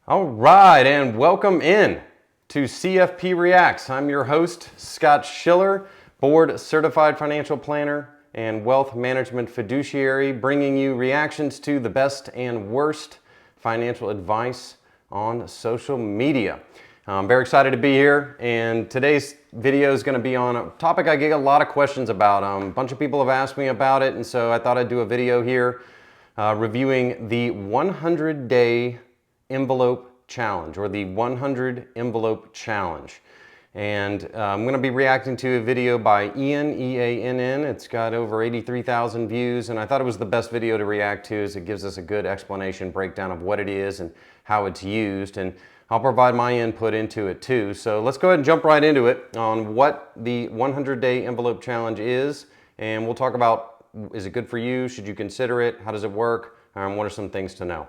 All right, and welcome in to CFP Reacts. I'm your host, Scott Schiller, board certified financial planner and wealth management fiduciary, bringing you reactions to the best and worst financial advice on social media. I'm very excited to be here, and today's video is going to be on a topic I get a lot of questions about. A bunch of people have asked me about it, and so I thought I'd do a video here reviewing the 100-day envelope challenge, or the 100 envelope challenge. And I'm going to be reacting to a video by Ian, E-A-N-N. It's got over 83,000 views, and I thought it was the best video to react to, as it gives us a good explanation, breakdown of what it is and how it's used, and I'll provide my input into it too. So let's go ahead and jump right into it on what the 100-day envelope challenge is, and we'll talk about, is it good for you? Should you consider it? How does it work? What are some things to know?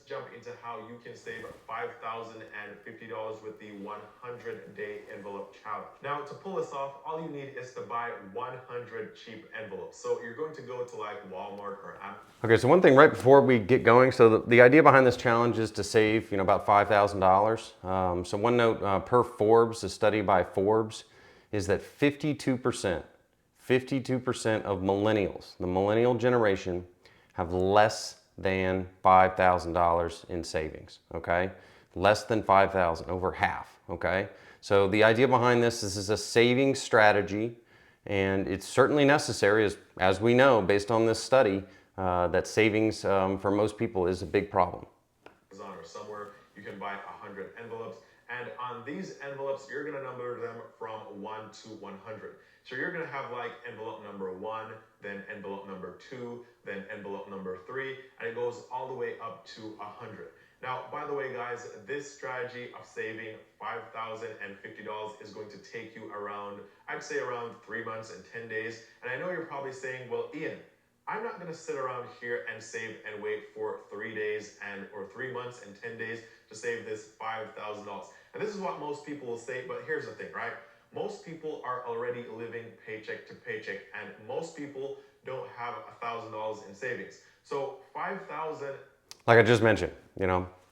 Jump into how you can save $5,050 with the 100-day envelope challenge. Now, to pull this off, all you need is to buy 100 cheap envelopes. So you're going to go to like Walmart or Amazon. Okay, so one thing right before we get going, so the idea behind this challenge is to save, about $5,000. So one note per Forbes, a study by Forbes, is that 52% of millennials, the millennial generation, have less than $5,000 in savings, okay? Less than 5,000, over half, okay? So the idea behind this is a saving strategy, and it's certainly necessary, as we know, based on this study, that savings for most people is a big problem. Or somewhere you can buy 100 envelopes, and on these envelopes you're going to number them from 1 to 100. So you're going to have like envelope number 1, then envelope number 2, then envelope number 3, and it goes all the way up to 100. Now, by the way, guys, this strategy of saving $5,050 is going to take you around, I'd say around 3 months and 10 days. And I know you're probably saying, well, Ian, I'm not going to sit around here and save and wait for 3 days or 3 months and 10 days to save this $5,000. And this is what most people will say, but here's the thing, right? Most people are already living paycheck to paycheck, and most people don't have $1,000 in savings. So 5,000, like I just mentioned,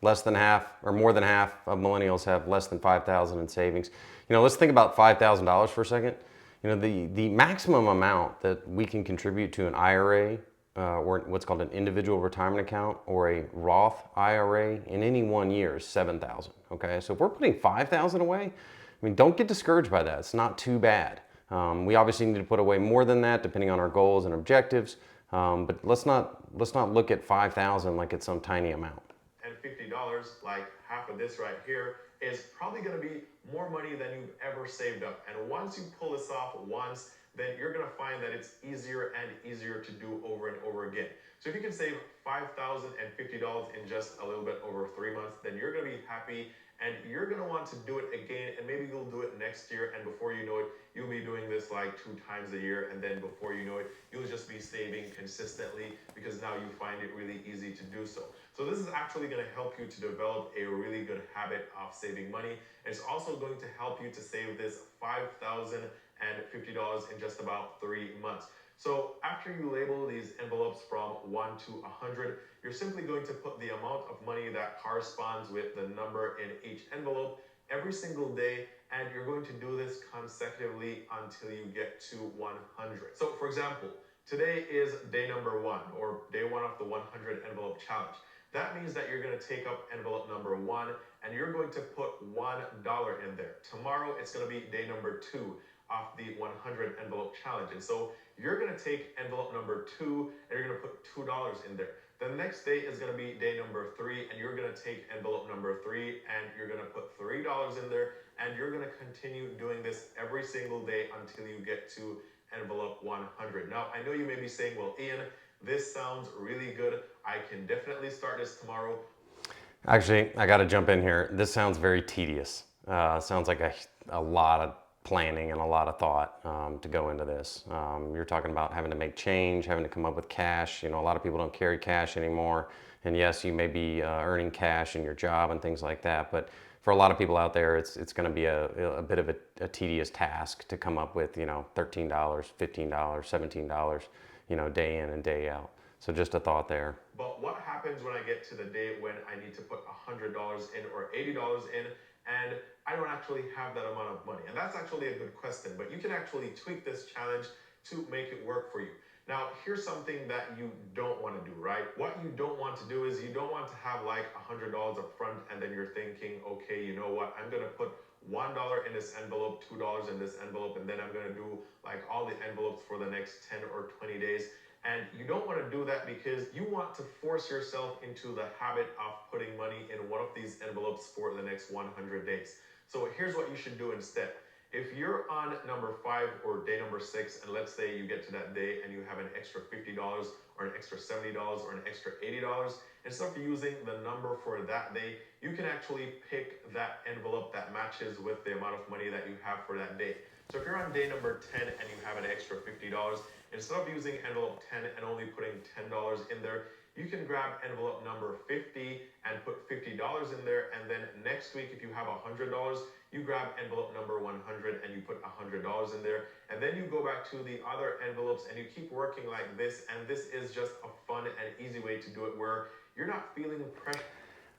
less than half or more than half of millennials have less than 5,000 in savings. Let's think about $5,000 for a second. The maximum amount that we can contribute to an IRA or what's called an individual retirement account or a Roth IRA in any 1 year is $7,000. Okay, so if we're putting $5,000 away, don't get discouraged by that. It's not too bad. We obviously need to put away more than that, depending on our goals and objectives. But let's not look at $5,000 like it's some tiny amount. And $50, like half of this right here, is probably going to be more money than you've ever saved up. And once you pull this off once, then you're going to find that it's easier and easier to do over and over again. So if you can save $5,050 in just a little bit over 3 months, then you're going to be happy, and you're going to want to do it again, and maybe you'll do it next year, and before you know it, you'll be doing this like 2 times a year, and then before you know it, you'll just be saving consistently because now you find it really easy to do so. So this is actually going to help you to develop a really good habit of saving money. And it's also going to help you to save this $5,050 in just about 3 months. So after you label these envelopes from 1 to 100, you're simply going to put the amount of money that corresponds with the number in each envelope every single day, and you're going to do this consecutively until you get to 100. So for example, today is day number 1, or day 1 of the 100 envelope challenge. That means that you're going to take up envelope number 1 and you're going to put $1 in there. Tomorrow it's going to be day number 2 of the 100 envelope challenge. And so you're going to take envelope number 2 and you're going to put $2 in there. The next day is going to be day number 3 and you're going to take envelope number 3 and you're going to put $3 in there, and you're going to continue doing this every single day until you get to envelope 100. Now, I know you may be saying, well, Ian, this sounds really good. I can definitely start this tomorrow. Actually, I got to jump in here. This sounds very tedious. Sounds like a lot of planning and a lot of thought to go into this. You're talking about having to make change, having to come up with cash. A lot of people don't carry cash anymore. And yes, you may be earning cash in your job and things like that, but for a lot of people out there, it's going to be a bit of a tedious task to come up with, $13, $15, $17, day in and day out. So just a thought there. But what happens when I get to the day when I need to put $100 in or $80 in and I don't actually have that amount of money? And that's actually a good question, but you can actually tweak this challenge to make it work for you. Now, here's something that you don't want to do, right? What you don't want to do is you don't want to have like $100 up front and then you're thinking, okay, you know what? I'm going to put $1 in this envelope, $2 in this envelope, and then I'm going to do like all the envelopes for the next 10 or 20 days. And you don't want to do that because you want to force yourself into the habit of putting money in one of these envelopes for the next 100 days. So here's what you should do instead. If you're on number 5 or day number 6, and let's say you get to that day and you have an extra $50 or an extra $70 or an extra $80, instead of using the number for that day, you can actually pick that envelope that matches with the amount of money that you have for that day. So if you're on day number 10 and you have an extra $50, instead of using envelope 10 and only putting $10 in there, you can grab envelope number 50 and put $50 in there, and then next week if you have $100, you grab envelope number 100 and you put $100 in there, and then you go back to the other envelopes and you keep working like this. And this is just a fun and easy way to do it where you're not feeling pressure.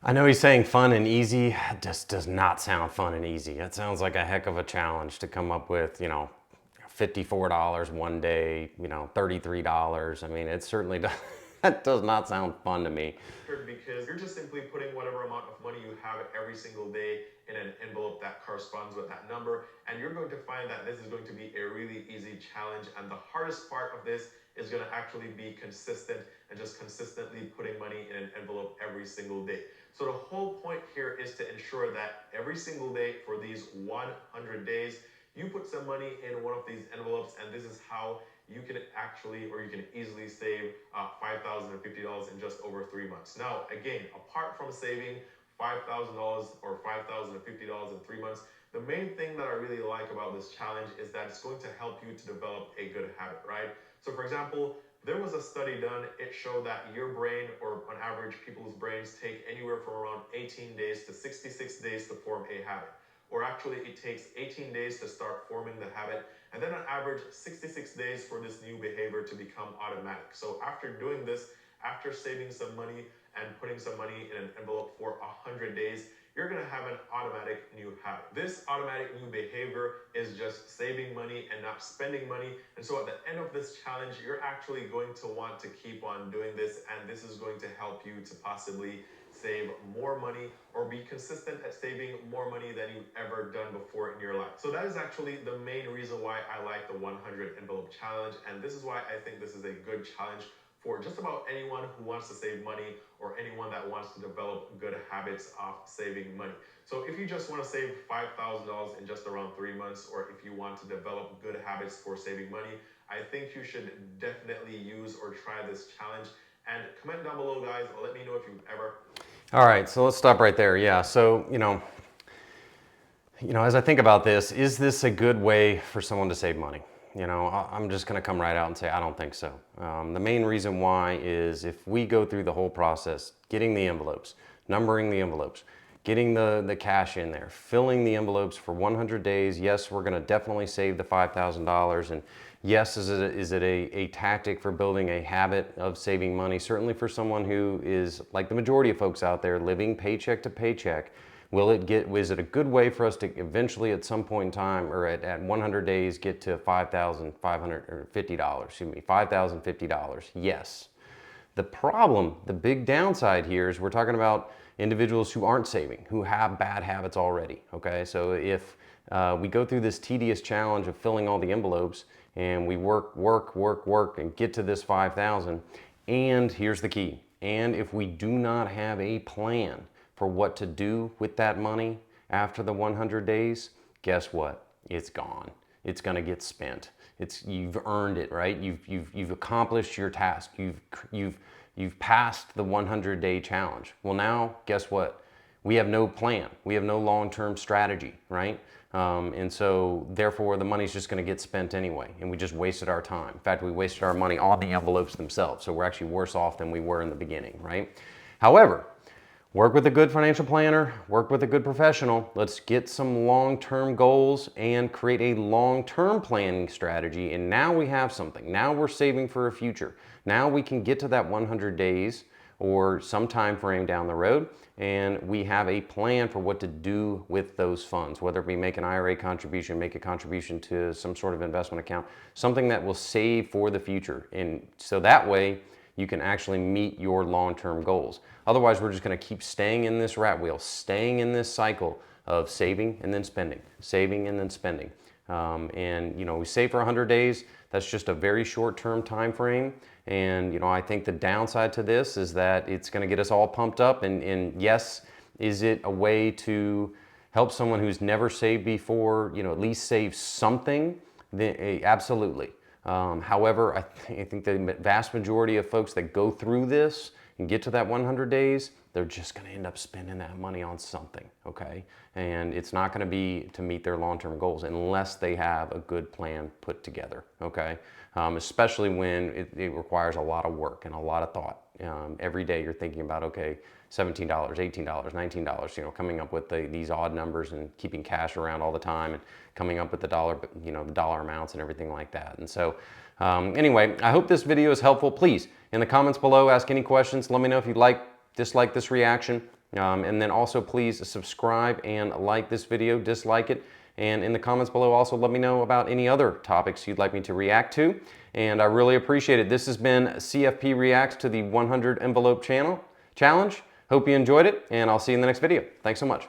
I know he's saying fun and easy. It just does not sound fun and easy. That sounds like a heck of a challenge to come up with, you know, $54 one day, you know, $33. I mean, it certainly does. That does not sound fun to me. Because you're just simply putting whatever amount of money you have every single day in an envelope that corresponds with that number, and you're going to find that this is going to be a really easy challenge. And the hardest part of this is going to actually be consistent and just consistently putting money in an envelope every single day. So the whole point here is to ensure that every single day for these 100 days, you put some money in one of these envelopes, and this is how you can actually, or you can easily save $5,050 in just over 3 months. Now, again, apart from saving $5,000 or $5,050 in 3 months, the main thing that I really like about this challenge is that it's going to help you to develop a good habit, right? So for example, there was a study done. It showed that your brain, or on average, people's brains take anywhere from around 18 days to 66 days to form a habit. Or actually, it takes 18 days to start forming the habit, and then on average 66 days for this new behavior to become automatic. So after doing this, after saving some money and putting some money in an envelope for 100 days, you're going to have an automatic new habit. This automatic new behavior is just saving money and not spending money. And so at the end of this challenge, you're actually going to want to keep on doing this, and this is going to help you to possibly save more money or be consistent at saving more money than you've ever done before in your life. So that is actually the main reason why I like the 100 envelope challenge, and this is why I think this is a good challenge for just about anyone who wants to save money or anyone that wants to develop good habits of saving money. So if you just want to save $5,000 in just around 3 months, or if you want to develop good habits for saving money, I think you should definitely use or try this challenge. And comment down below, guys. Let me know if you've ever. All right, so let's stop right there. Yeah, so, you know, as I think about this, is this a good way for someone to save money? You know, I'm just going to come right out and say I don't think so. The main reason why is if we go through the whole process, getting the envelopes, numbering the envelopes, getting the cash in there, filling the envelopes for 100 days, yes, we're going to definitely save the $5,000. And yes, is it a tactic for building a habit of saving money? Certainly for someone who is, like the majority of folks out there, living paycheck to paycheck. Is it a good way for us to eventually at some point in time, or at 100 days, get to $5,050? Yes. The problem, the big downside here is we're talking about individuals who aren't saving, who have bad habits already, okay? So if we go through this tedious challenge of filling all the envelopes and we work and get to this 5,000, and here's the key, and if we do not have a plan for what to do with that money after the 100 days, guess what? It's gone. It's going to get spent. You've earned it, right? You've accomplished your task. You've passed the 100-day challenge. Well, now guess what? We have no plan. We have no long-term strategy, right? And so therefore the money's just going to get spent anyway, and we just wasted our time. In fact, we wasted our money on the envelopes themselves. So we're actually worse off than we were in the beginning, right? However, Work with a good financial planner, work with a good professional. Let's get some long-term goals and create a long-term planning strategy. And now we have something. Now we're saving for a future. Now we can get to that 100 days or some time frame down the road, and we have a plan for what to do with those funds, whether it be make an IRA contribution, make a contribution to some sort of investment account, something that will save for the future. And so that way, you can actually meet your long-term goals. Otherwise, we're just going to keep staying in this rat wheel, staying in this cycle of saving and then spending, saving and then spending. And we save for 100 days. That's just a very short-term time frame. And I think the downside to this is that it's going to get us all pumped up. And yes, is it a way to help someone who's never saved before, at least save something? Absolutely. However, I think the vast majority of folks that go through this and get to that 100 days, they're just going to end up spending that money on something, okay? And it's not going to be to meet their long-term goals unless they have a good plan put together, okay? Especially when it requires a lot of work and a lot of thought. Every day you're thinking about, okay, $17, $18, $19, coming up with these odd numbers and keeping cash around all the time and coming up with the dollar amounts and everything like that. And so anyway, I hope this video is helpful. Please, in the comments below, ask any questions. Let me know if you dislike this reaction. And then also please subscribe and like this video, dislike it. And in the comments below also let me know about any other topics you'd like me to react to. And I really appreciate it. This has been CFP Reacts to the 100 Envelope Challenge. Hope you enjoyed it, and I'll see you in the next video. Thanks so much.